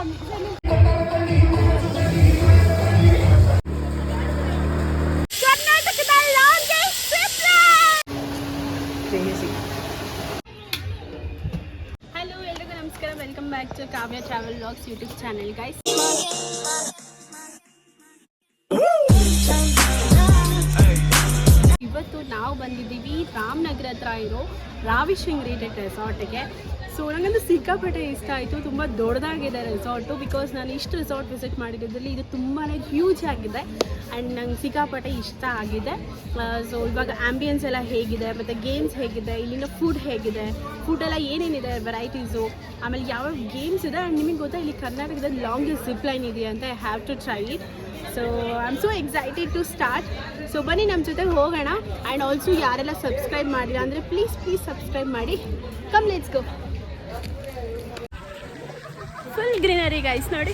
Hello ಎಲ್ರಿಗೂ ನಮಸ್ಕಾರ, welcome back to Kavya travel vlogs YouTube channel guys. ಇವತ್ತು ನಾವು ಬಂದಿದ್ದೀವಿ ರಾಮನಗರ ಹತ್ರ ಇರೋ ರಾವಿಶೃಂಗೇರಿ ರೆಸಾರ್ಟ್ಗೆ. ಸೊ ನನಗಂತೂ ಸಿಕ್ಕಾಪಟ್ಟೆ ಇಷ್ಟ ಆಯಿತು. ತುಂಬ ದೊಡ್ಡದಾಗಿದೆ ರೆಸಾರ್ಟು. ಬಿಕಾಸ್ ನಾನು ಇಷ್ಟು ರೆಸಾರ್ಟ್ ವಿಸಿಟ್ ಮಾಡಿರೋದ್ರಲ್ಲಿ ಇದು ತುಂಬಾ ಹ್ಯೂಜ್ ಆಗಿದೆ ಆ್ಯಂಡ್ ನಂಗೆ ಸಿಕ್ಕಾಪಟ್ಟೆ ಇಷ್ಟ ಆಗಿದೆ. ಸೊ ಇವಾಗ ಆ್ಯಂಬಿಯನ್ಸ್ ಎಲ್ಲ ಹೇಗಿದೆ, ಮತ್ತು ಗೇಮ್ಸ್ ಹೇಗಿದೆ, ಇಲ್ಲಿನ ಫುಡ್ ಹೇಗಿದೆ, ಫುಡ್ಡೆಲ್ಲ ಏನೇನಿದೆ ವೆರೈಟೀಸು, ಆಮೇಲೆ ಯಾವ್ಯಾವ ಗೇಮ್ಸ್ ಇದೆ. ಆ್ಯಂಡ್ ನಿಮಗೆ ಗೊತ್ತಾ ಇಲ್ಲಿ ಕರ್ನಾಟಕದ ಲಾಂಗೆಸ್ಟ್ ಜಿಪ್ ಲೈನ್ ಇದೆ ಅಂತ. I have to try it. So I am so excited to start. So ಬನ್ನಿ ನಮ್ಮ ಜೊತೆ ಹೋಗೋಣ. ಆ್ಯಂಡ್ ಆಲ್ಸೋ ಯಾರೆಲ್ಲ ಸಬ್ಸ್ಕ್ರೈಬ್ ಮಾಡಿಲ್ಲ ಅಂದರೆ ಪ್ಲೀಸ್ ಸಬ್ಸ್ಕ್ರೈಬ್ ಮಾಡಿ. Come let's go. Full greenery guys ನೋಡಿ.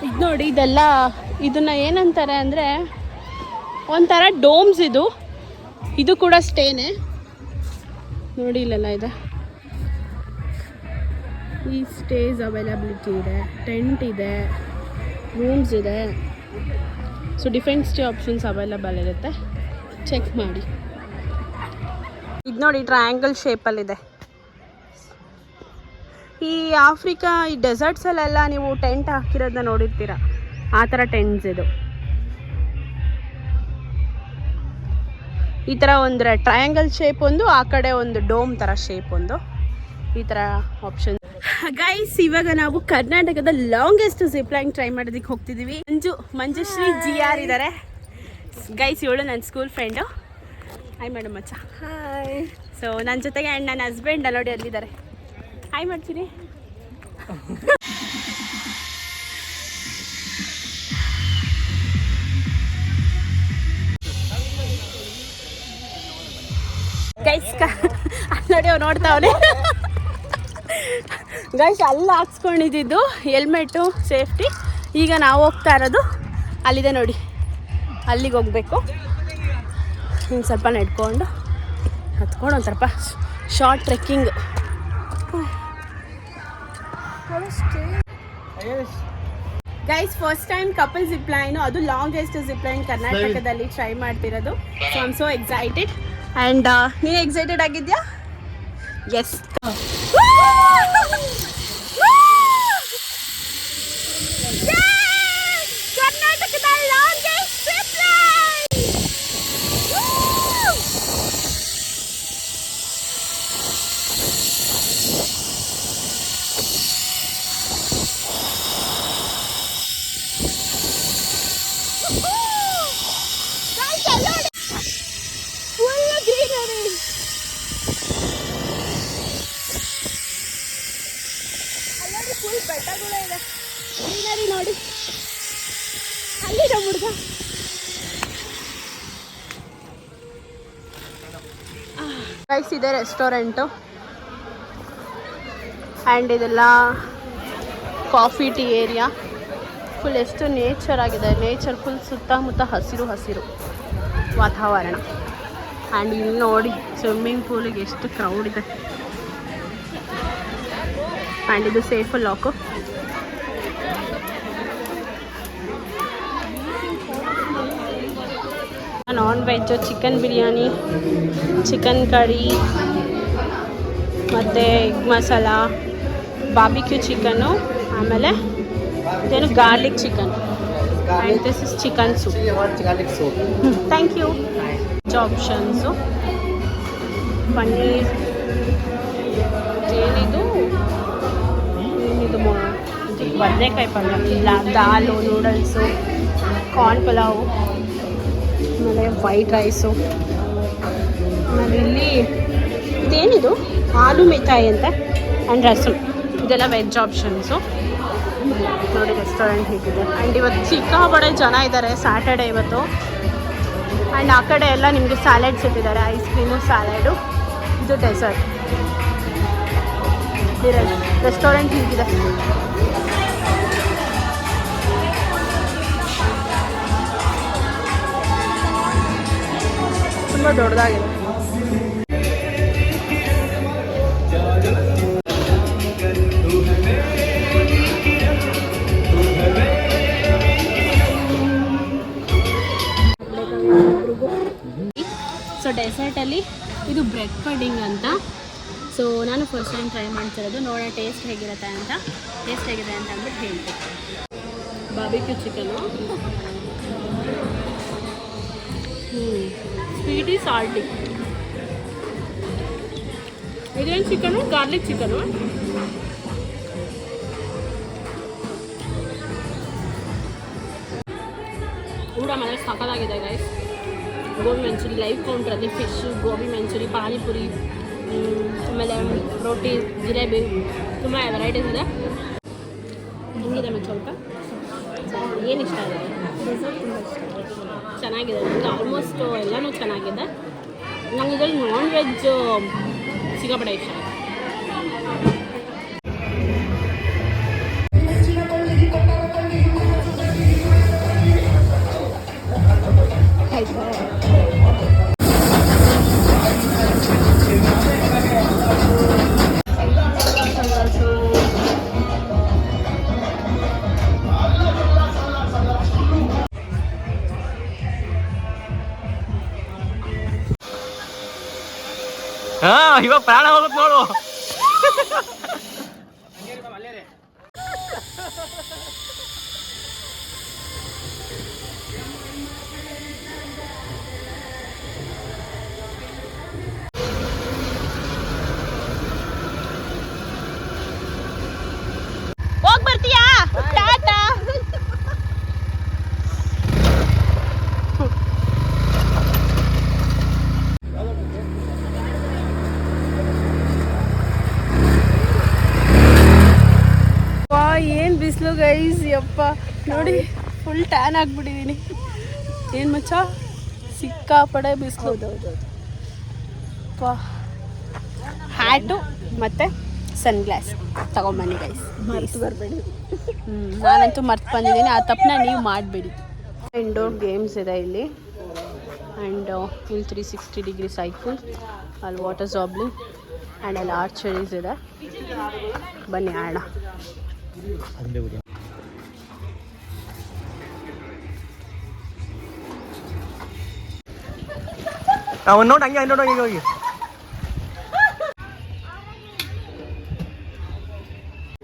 ಇದು ನೋಡಿ, ಇದನ್ನ ಏನಂತಾರೆ ಅಂದರೆ ಒಂಥರ ಡೋಮ್ಸ್. ಇದು ಕೂಡ ಸ್ಟೇನೆ ನೋಡಿ, ಇಲ್ಲೆಲ್ಲ ಇದೆ. ಈ ಸ್ಟೇಸ್ ಅವೈಲಬಿಲಿಟಿ ಇದೆ, ಟೆಂಟ್ ಇದೆ, ರೂಮ್ಸ್ ಇದೆ. So different stay options available ಇರುತ್ತೆ, ಚೆಕ್ ಮಾಡಿ. ಇದು ನೋಡಿ ಟ್ರಯಾಂಗಲ್ ಶೇಪಲ್ಲಿದೆ. ಈ ಆಫ್ರಿಕಾ ಈ ಡೆಸರ್ಟ್ಸಲ್ಲೆಲ್ಲ ನೀವು ಟೆಂಟ್ ಹಾಕಿರೋದನ್ನ ನೋಡಿರ್ತೀರ, ಆ ಥರ ಟೆಂಟ್ಸ್ ಇದು. ಈ ಥರ ಒಂದು ಟ್ರಯಾಂಗಲ್ ಶೇಪ್ ಒಂದು, ಆ ಕಡೆ ಒಂದು ಡೋಮ್ ಥರ ಶೇಪ್ ಒಂದು, ಈ ಥರ ಆಪ್ಷನ್. ಗೈಸ್ ಇವಾಗ ನಾವು ಕರ್ನಾಟಕದ ಲಾಂಗೆಸ್ಟ್ ಜಿಪ್ ಲೈನ್ ಟ್ರೈ ಮಾಡೋದಕ್ಕೆ ಹೋಗ್ತಿದ್ದೀವಿ. ಮಂಜುಶ್ರೀ GR ಇದ್ದಾರೆ ಗೈಸ್. ಇವಳು ನನ್ನ ಸ್ಕೂಲ್ ಫ್ರೆಂಡು. ಹಾಯ್ ಮೇಡಮ್ ಮಚ್ಚ. ಹಾಯ್. ಸೊ ನನ್ನ ಜೊತೆಗೆ ಆ್ಯಂಡ್ ನನ್ನ ಹಸ್ಬೆಂಡ್ ನೋಡಿ ಅಲ್ಲಿದ್ದಾರೆ. ಹಾಯ್ ಮಾಡ್ತೀನಿ. ಗೈಸ್ ನೋಡಿ ಅವ್ನು ನೋಡ್ತಾವನೆ. ಗೈಸ್ ಅಲ್ಲಿ ಹಾಕ್ಸ್ಕೊಂಡಿದ್ದು ಹೆಲ್ಮೆಟ್ಟು ಸೇಫ್ಟಿ. ಈಗ ನಾವು ಹೋಗ್ತಾ ಇರೋದು ಅಲ್ಲಿದೆ ನೋಡಿ, ಅಲ್ಲಿಗೆ ಹೋಗಬೇಕು. ಹಿಂಗೆ ಸ್ವಲ್ಪ ನೆಡ್ಕೊಂಡು ಹತ್ಕೊಂಡು ಒಂದು ಸ್ವಲ್ಪ short trekking. Guys first time couple zip line, ಅದು ಲಾಂಗೆಸ್ಟ್ ಜಿಪ್ ಲೈನ್ ಕರ್ನಾಟಕದಲ್ಲಿ ಟ್ರೈ ಮಾಡ್ತಿರೋದು. So I am so excited. And ನೀನು ಎಕ್ಸೈಟೆಡ್ ಆಗಿದ್ಯಾ? ಎಸ್. ಕರ್ನಾಟಕದ ಲಾಂಗೆಸ್ಟ್ ಜಿಪ್ ಲೈನ್. ಫುಲ್ ಬೆಟ್ಟಗಳು ಇದೆ, ಗ್ರೀನರಿ ನೋಡಿ. ಅಲ್ಲಿದೆ ಹುಡುಗ. ಗೈಸ್ ಇದೆ ರೆಸ್ಟೋರೆಂಟು ಆ್ಯಂಡ್ ಇದೆಲ್ಲ ಕಾಫಿ ಟೀ ಏರಿಯಾ. ಫುಲ್ ಎಷ್ಟು ನೇಚರ್ ಆಗಿದೆ, ನೇಚರ್ ಫುಲ್ ಸುತ್ತಮುತ್ತ ಹಸಿರು ವಾತಾವರಣ. ಆ್ಯಂಡ್ ಇಲ್ಲಿ ನೋಡಿ ಸ್ವಿಮ್ಮಿಂಗ್ ಪೂಲಿಗೆ ಎಷ್ಟು ಕ್ರೌಡ್ ಇದೆ. ಆ್ಯಂಡ್ ಇದು safe lock. Non veg chicken biryani, chicken curry, ಮತ್ತು ಎಗ್ ಮಸಾಲ, ಬಾರ್ಬಿಕ್ಯೂ ಚಿಕನ್ನು, ಆಮೇಲೆ ಇದೇನು garlic chicken. And this is chicken soup. Thank you. Options paneer, ಏನಿದು ಬದನೆಕಾಯಿ ಪಲ್ಯ, ದಾಲು, ನೂಡಲ್ಸು, ಕಾರ್ನ್ ಪಲಾವು, ಆಮೇಲೆ ವೈಟ್ ರೈಸು. ಆಮೇಲೆ ಇಲ್ಲಿ ಇದೇನಿದು ಆಲೂ ಮಿಠಾಯಿ ಅಂತ, ಆ್ಯಂಡ್ ರಸಮ್. ಇದೆಲ್ಲ ವೆಜ್ ಆಪ್ಷನ್ಸು. ನೋಡಿ ರೆಸ್ಟೋರೆಂಟ್ ಹೇಗಿದೆ. ಆ್ಯಂಡ್ ಇವತ್ತು ಸಿಕ್ಕಾಪಟ್ಟೆ ಜನ ಇದ್ದಾರೆ, ಸ್ಯಾಟರ್ಡೇ ಇವತ್ತು. ಆ್ಯಂಡ್ ಆ ಕಡೆ ಎಲ್ಲ ನಿಮಗೆ ಸ್ಯಾಲೆಡ್ಸ್ ಇಟ್ಟಿದ್ದಾರೆ, ಐಸ್ ಕ್ರೀಮು, ಸ್ಯಾಲೆಡು. ಇದು ಡೆಸರ್ಟ್. ರೆಸ್ಟೋರೆಂಟ್ ಹೀಗಿದೆ. ತುಂಬ ದೊಡ್ಡದಾಗಿದೆ. ಪಡಿಂಗ್ ಅಂತ. ಸೊ ನಾನು ಫಸ್ಟ್ ಟೈಮ್ ಟ್ರೈ ಮಾಡ್ತಿರೋದು, ನೋಡೋಣ ಟೇಸ್ಟ್ ಹೇಗಿದೆ ಅಂತ ಅಂದ್ಬಿಟ್ಟು ಹೇಳ್ತೀನಿ. Barbecue chicken, sweety salty. ಇದೇನು ಚಿಕನು? Garlic chicken. ಊಟ ಮನೇಲಿ ಸಕ್ಕತ್ತಾಗಿದೆ ಗೈಸ್. ಗೋಬಿ ಮಂಚೂರಿ, ಲೈವ್ ಕೌಂಟ್ರಲ್ಲಿ ಫಿಶ್ಶು, ಗೋಬಿ ಮಂಚೂರಿ, ಪಾನಿಪುರಿ, ಆಮೇಲೆ ರೋಟಿ, ಜಿಲೇಬಿ, ತುಂಬ ವೆರೈಟೀಸ್ ಇದೆ. ಹೆಂಗಿದೆ ಮತ್ತು ಸ್ವಲ್ಪ ಏನು ಇಷ್ಟ ಇದೆ? ಚೆನ್ನಾಗಿದೆ. ನನಗೆ ಆಲ್ಮೋಸ್ಟ್ ಎಲ್ಲನೂ ಚೆನ್ನಾಗಿದೆ. ನಂಗೆ ಇದರಲ್ಲಿ ನಾನ್ ವೆಜ್ ಸಿಕ್ಕಾಪಟ್ಟೆ ಇಷ್ಟ. ಇವಾಗ ಪ್ರಾಣ ಹೋಗುತ್ತೆ ನೋಡು. ಹೋಗ್ ಬರ್ತೀಯಾ? ಟಾಟಾ. ಏನು ಬಿಸಿಲು ಗೈಸ್, ಯಪ್ಪ ನೋಡಿ ಫುಲ್ ಟ್ಯಾನ್ ಆಗಿಬಿಟ್ಟಿದ್ದೀನಿ. ಏನು ಮಚ್ಚ, ಸಿಕ್ಕಾಪಡೆ ಬಿಸಿಲು. ಹ್ಯಾಟು ಮತ್ತು ಸನ್ ಗ್ಲಾಸ್ ತಗೊಂಬನ್ನಿ ಗೈಸ್, ಮರ್ತು ಬರಬೇಡಿ. ನಾನಂತೂ ಮರ್ತು ಬಂದಿದ್ದೀನಿ, ಆ ತಪ್ಪನ್ನ ನೀವು ಮಾಡಬೇಡಿ. ಇಂಡೋರ್ ಗೇಮ್ಸ್ ಇದೆ ಇಲ್ಲಿ, ಆ್ಯಂಡ್ ಇಲ್ಲಿ 360 ಡಿಗ್ರಿ ಸೈಕಲ್, ಅಲ್ಲಿ ವಾಟರ್ ಜಾಬ್ಲಿಂಗ್ ಆ್ಯಂಡ್ ಅಲ್ಲಿ ಆರ್ಚರೀಸ್ ಇದೆ. ಬನ್ನಿ ಆಡ. ನೋಡಿ ಹಂಗೆ ನೋಡಿ ಹೋಗಿ.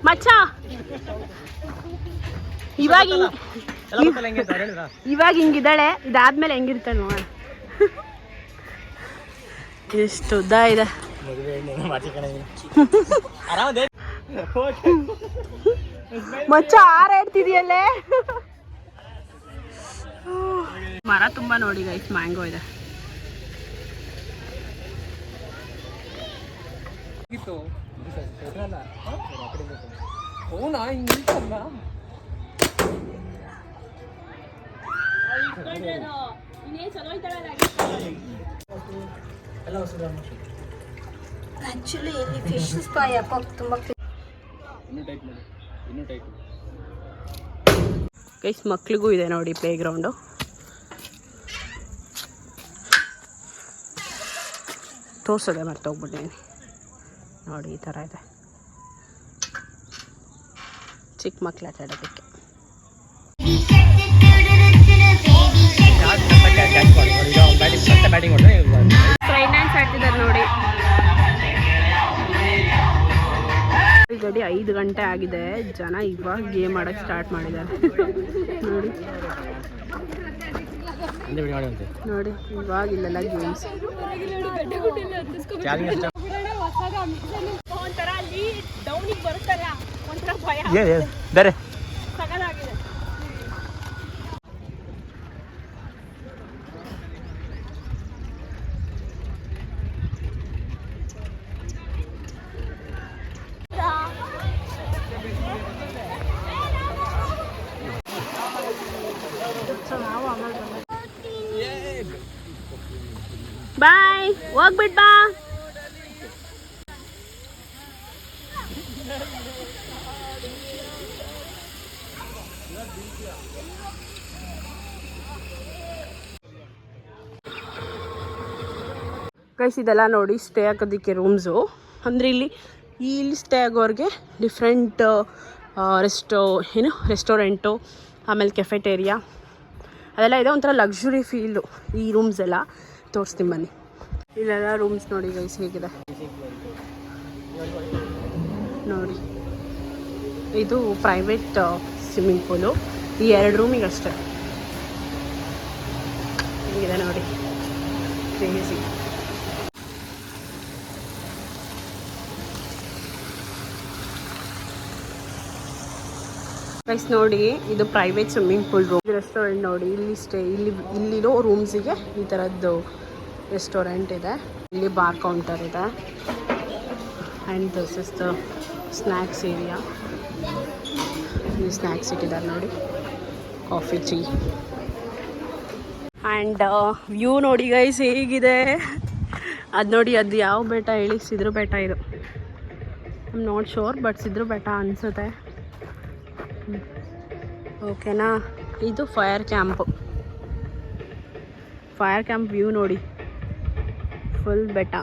ಮಚ್ಚ ಇವಾಗ ಹಿಂಗಿದ್ದಾಳೆ, ಇದಾದ್ಮೇಲೆ ಹೆಂಗಿರ್ತಾಳೆ ನೋಡ. ಎಷ್ಟು ಉದ್ದ ಇದೆ. ಮಚ್ಚ ಹಾರಾಡ್ತಿದೆಯಲ್ಲೇ. ಮರ ತುಂಬಾ ನೋಡಿ ಗೈಸ್, ಮ್ಯಾಂಗೋ ಇದೆ. ಆಕ್ಚುಲಿ ಇಲ್ಲಿ ಫಿಶ್ ಸ್ಪಾ ಯಾಕೋ ತುಂಬ ಗೈಸ್ ಮಕ್ಳಿಗೂ ಇದೆ ನೋಡಿ ಪ್ಲೇ ಗ್ರೌಂಡು. ತೋರ್ಸೋದೆ ಮರ್ತೋಗ್ಬಿಟ್ಟಿದ್ದೀನಿ ನೋಡಿ, ಈ ಥರ ಇದೆ ಚಿಕ್ಕ ಮಕ್ಳು ಆಟ ಆಡೋದಕ್ಕೆ. ಫ್ರೈನ್ ಡ್ಯಾನ್ಸ್ ಆಡ್ತಿದ್ದಾರೆ ನೋಡಿ. ಗಡಿ 5 ಗಂಟೆ ಆಗಿದೆ, ಜನ ಇವಾಗ ಗೇಮ್ ಆಡೋಕ್ಕೆ ಸ್ಟಾರ್ಟ್ ಮಾಡಿದ್ದಾರೆ ನೋಡಿ ನೋಡಿ. ಇವಾಗ ಇಲ್ಲೆಲ್ಲ ಗೇಮ್ಸ್. ಒಂಥರ ಅಲ್ಲಿ ಡೌನಿಗೆ ಬರ್ತಾರೆ, ಒಂಥರ ಭಯ. ಸಗದಾಗಿದೆ. ಬಾಯ್, ಹೋಗ್ಬಿಟ್ ಬಾ. ಗೈಸ್ ಇದೆಲ್ಲ ನೋಡಿ ಸ್ಟೇ ಆಗೋದಕ್ಕೆ ರೂಮ್ಸು. ಅಂದರೆ ಇಲ್ಲಿ ಸ್ಟೇ ಆಗೋರಿಗೆ ಡಿಫ್ರೆಂಟ್ ರೆಸ್ಟೋರೆಂಟು, ಆಮೇಲೆ ಕೆಫೆಟೇರಿಯಾ ಅದೆಲ್ಲ ಇದೆ. ಒಂಥರ ಲಕ್ಸುರಿ ಫೀಲು ಈ ರೂಮ್ಸ್ ಎಲ್ಲ. ತೋರಿಸ್ತೀನಿ ಬನ್ನಿ. ಇಲ್ಲೆಲ್ಲ ರೂಮ್ಸ್ ನೋಡಿ ಗೈಸ್ ಹೇಗಿದೆ ನೋಡಿ. ಇದು ಪ್ರೈವೇಟ್ ಸ್ವಿಮ್ಮಿಂಗ್ ಪೂಲು. ಈ 2 ರೂಮಿಗೆ ಅಷ್ಟೇ. ಹೇಗಿದೆ ನೋಡಿ, ಕ್ರೇಜಿ. ಗೈಸ್ ನೋಡಿ, ಇದು private swimming pool room. Restaurant ನೋಡಿ, ಇಲ್ಲಿರೋ ರೂಮ್ಸಿಗೆ ಈ ಥರದ್ದು ರೆಸ್ಟೋರೆಂಟ್ ಇದೆ. ಇಲ್ಲಿ ಬಾರ್ ಕೌಂಟರ್ ಇದೆ. And this is the snacks area. ಇಲ್ಲಿ ಸ್ನ್ಯಾಕ್ಸ್ ಇಟ್ಟಿದ್ದಾರೆ ನೋಡಿ, ಕಾಫಿ, ಟೀ. ಆ್ಯಂಡ್ ವ್ಯೂ ನೋಡಿ ಗೈಸ್ ಹೇಗಿದೆ. ಅದು ನೋಡಿ, ಅದು ಯಾವ ಬೆಟ್ಟ ಹೇಳಿ? ಸಿದ್ರು ಬೆಟ್ಟ ಇದು. I am not sure, but Sidru Betta ಅನಿಸುತ್ತೆ. ಓಕೆನಾ? ಇದು ಫೈರ್ ಕ್ಯಾಂಪ್ ವ್ಯೂ ನೋಡಿ, ಫುಲ್ ಬೆಟ್ಟ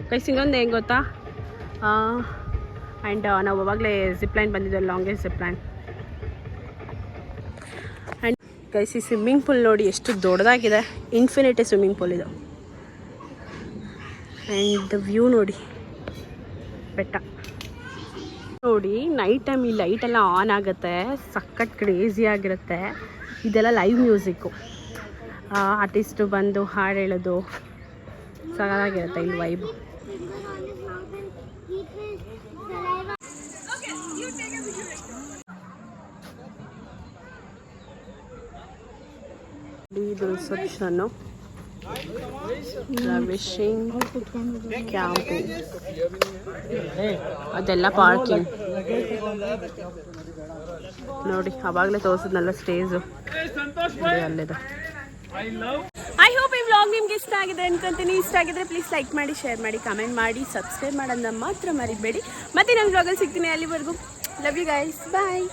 ಗೈಸ್. ಇನ್ನೊಂದು ಹೆಂಗೆ ಗೊತ್ತಾ? ಆ್ಯಂಡ್ ನಾವು ಅವಾಗಲೇ ಜಿಪ್ಲೈನ್ ಬಂದಿದ್ದೆ, ಲಾಂಗೆಸ್ಟ್ ಜಿಪ್ಲೈನ್. ಆ್ಯಂಡ್ ಗೈಸ್ ಈ ಸ್ವಿಮ್ಮಿಂಗ್ ಪೂಲ್ ನೋಡಿ ಎಷ್ಟು ದೊಡ್ಡದಾಗಿದೆ. ಇನ್ಫಿನಿಟಿ ಸ್ವಿಮ್ಮಿಂಗ್ ಪೂಲ್ ಇದು. ಆ್ಯಂಡ್ ದ ವ್ಯೂ ನೋಡಿ, ಬೆಟ್ಟ ನೋಡಿ. ನೈಟ್ ಟೈಮ್ ಈ ಲೈಟೆಲ್ಲ ಆನ್ ಆಗುತ್ತೆ, ಸಖತ್ ಕ್ರೇಜಿ ಆಗಿರುತ್ತೆ. ಇದೆಲ್ಲ ಲೈವ್ ಮ್ಯೂಸಿಕ್ಕು. ಆರ್ಟಿಸ್ಟು ಬಂದು ಹಾಡು ಹೇಳೋದು ಸಖತ್ತಾಗಿರುತ್ತೆ ಇಲ್ಲಿ ವೈಬ್. ಇದು ರಿಸೆಪ್ಷನ್ನು, ರವಿಶಿಂಗ್ ಕ್ಯಾಂಪು, ಅದೆಲ್ಲ ಪಾರ್ಕಿಂಗ್ ನೋಡಿ. ಅವಾಗಲೇ ತೋರಿಸಿದ್ನಲ್ಲ ಸ್ಟೇಜು, ಅಲ್ಲಿದೆ. ಐ ಹೋಪ್ ಈ ವ್ಲಾಗ್ ನಿಮ್ಗೆ ಇಷ್ಟ ಆಗಿದೆ ಅನ್ಕೊಂತೀನಿ. ಇಷ್ಟ ಆಗಿದ್ರೆ ಪ್ಲೀಸ್ ಲೈಕ್ ಮಾಡಿ, ಶೇರ್ ಮಾಡಿ, ಕಮೆಂಟ್ ಮಾಡಿ, ಸಬ್ಸ್ಕ್ರೈಬ್ ಮಾಡೋದನ್ನ ಮಾತ್ರ ಮರಿಬೇಡಿ. ಮತ್ತೆ ನನ್ನ ವ್ಲಾಗಲ್ಲಿ ಸಿಗ್ತೀನಿ. ಅಲ್ಲಿವರೆಗೂ ಲವ್ ಯು ಗೈಸ್, ಬಾಯ್.